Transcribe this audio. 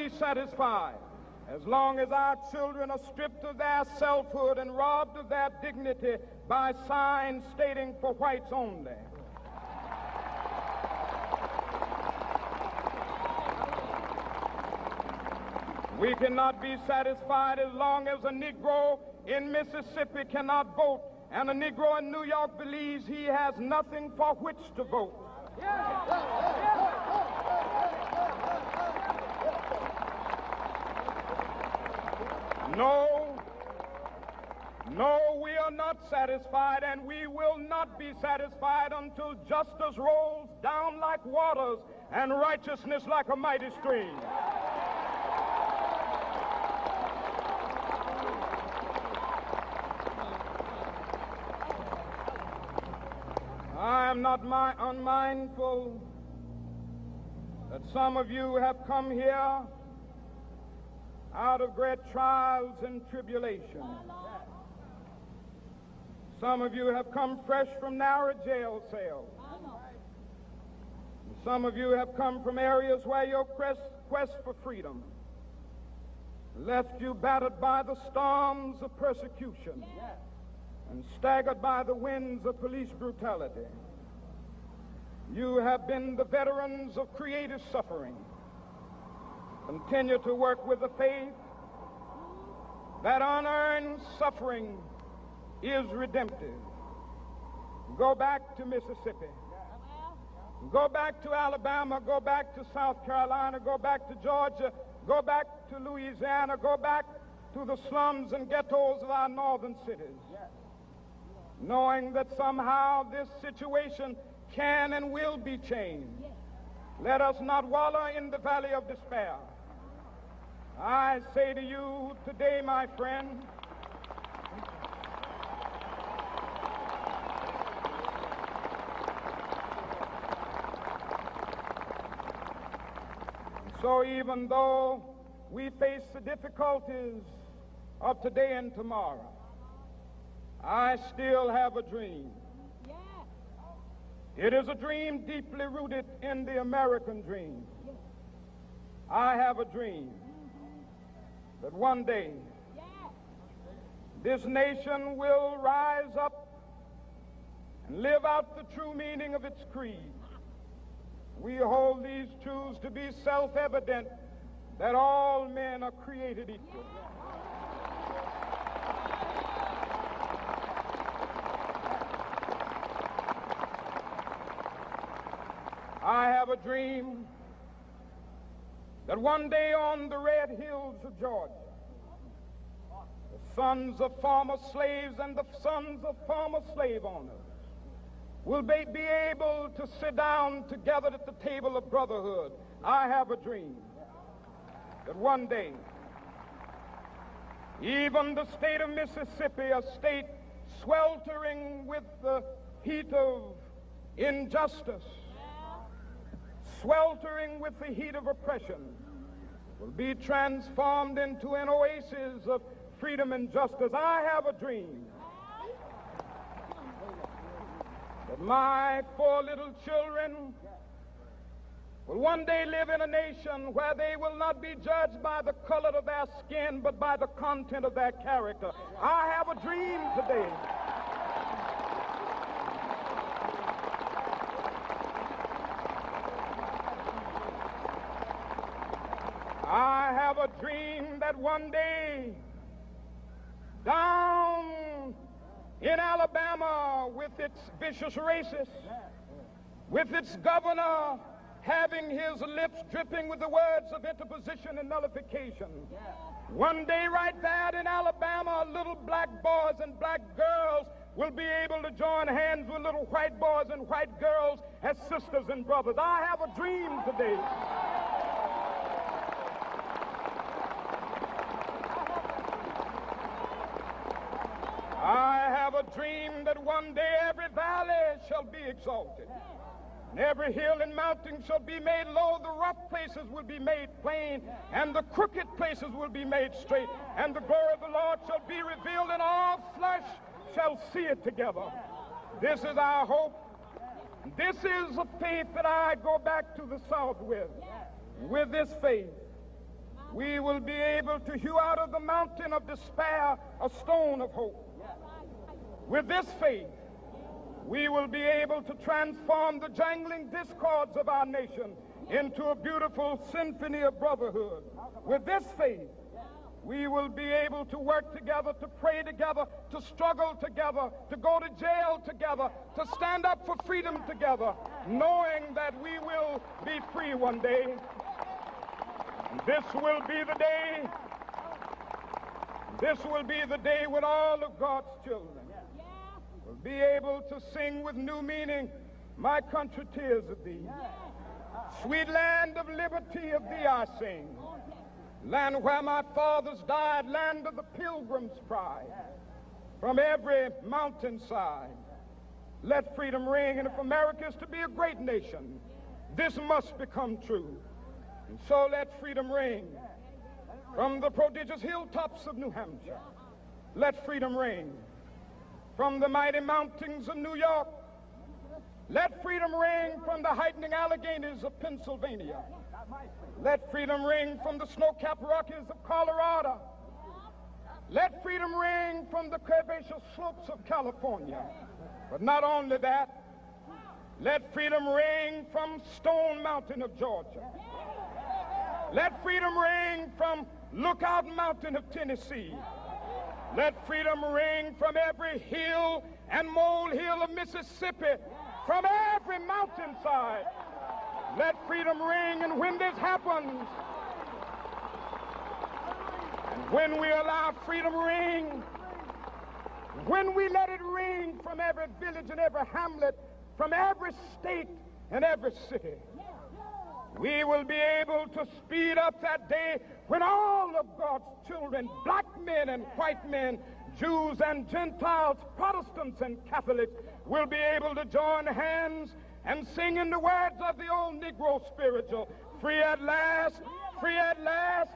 be satisfied as long as our children are stripped of their selfhood and robbed of their dignity by signs stating for whites only. We cannot be satisfied as long as a Negro in Mississippi cannot vote and a Negro in New York believes he has nothing for which to vote. No, we are not satisfied, and we will not be satisfied until justice rolls down like waters and righteousness like a mighty stream. I am not unmindful that some of you have come here out of great trials and tribulation. Some of you have come fresh from narrow jail cells. Some of you have come from areas where your quest for freedom left you battered by the storms of persecution and staggered by the winds of police brutality. You have been the veterans of creative suffering. Continue to work with the faith that unearned suffering is redemptive. Go back to Mississippi. Go back to Alabama. Go back to South Carolina. Go back to Georgia. Go back to Louisiana. Go back to the slums and ghettos of our northern cities. Knowing that somehow this situation can and will be changed. Let us not wallow in the valley of despair. I say to you today, my friend, so even though we face the difficulties of today and tomorrow, I still have a dream. It is a dream deeply rooted in the American dream. I have a dream that one day this nation will rise up and live out the true meaning of its creed. We hold these truths to be self-evident, that all men are created equal. I have a dream that one day on the red hills of Georgia, the sons of former slaves and the sons of former slave owners will be able to sit down together at the table of brotherhood. I have a dream that one day, even the state of Mississippi, a state sweltering with the heat of injustice, sweltering with the heat of oppression, will be transformed into an oasis of freedom and justice. I have a dream that my 4 little children will one day live in a nation where they will not be judged by the color of their skin, but by the content of their character. I have a dream today. I have a dream that one day down in Alabama, with its vicious racists, with its governor having his lips dripping with the words of interposition and nullification, one day right there in Alabama, little black boys and black girls will be able to join hands with little white boys and white girls as sisters and brothers. I have a dream today. I have a dream that one day every valley shall be exalted, and every hill and mountain shall be made low. The rough places will be made plain, and the crooked places will be made straight, and the glory of the Lord shall be revealed, and all flesh shall see it together. This is our hope. This is a faith that I go back to the South with. With this faith, we will be able to hew out of the mountain of despair a stone of hope. With this faith, we will be able to transform the jangling discords of our nation into a beautiful symphony of brotherhood. With this faith, we will be able to work together, to pray together, to struggle together, to go to jail together, to stand up for freedom together, knowing that we will be free one day. This will be the day. This will be the day when all of God's children will be able to sing with new meaning, "My country, tears of thee. Sweet land of liberty, of thee I sing. Land where my fathers died, land of the pilgrim's pride. From every mountainside, let freedom ring. And if America is to be a great nation, this must become true. And so let freedom ring. From the prodigious hilltops of New Hampshire, let freedom ring. From the mighty mountains of New York, let freedom ring. From the heightening Alleghenies of Pennsylvania, let freedom ring. From the snow-capped Rockies of Colorado, let freedom ring. From the curvaceous slopes of California. But not only that, let freedom ring from Stone Mountain of Georgia. Let freedom ring from Lookout Mountain of Tennessee. Let freedom ring from every hill and molehill of Mississippi, from every mountainside. Let freedom ring. And when this happens, and when we allow freedom ring, when we let it ring from every village and every hamlet, from every state and every city, we will be able to speed up that day when all of God's children, black men and white men, Jews and Gentiles, Protestants and Catholics, will be able to join hands and sing in the words of the old Negro spiritual, "Free at last, free at last,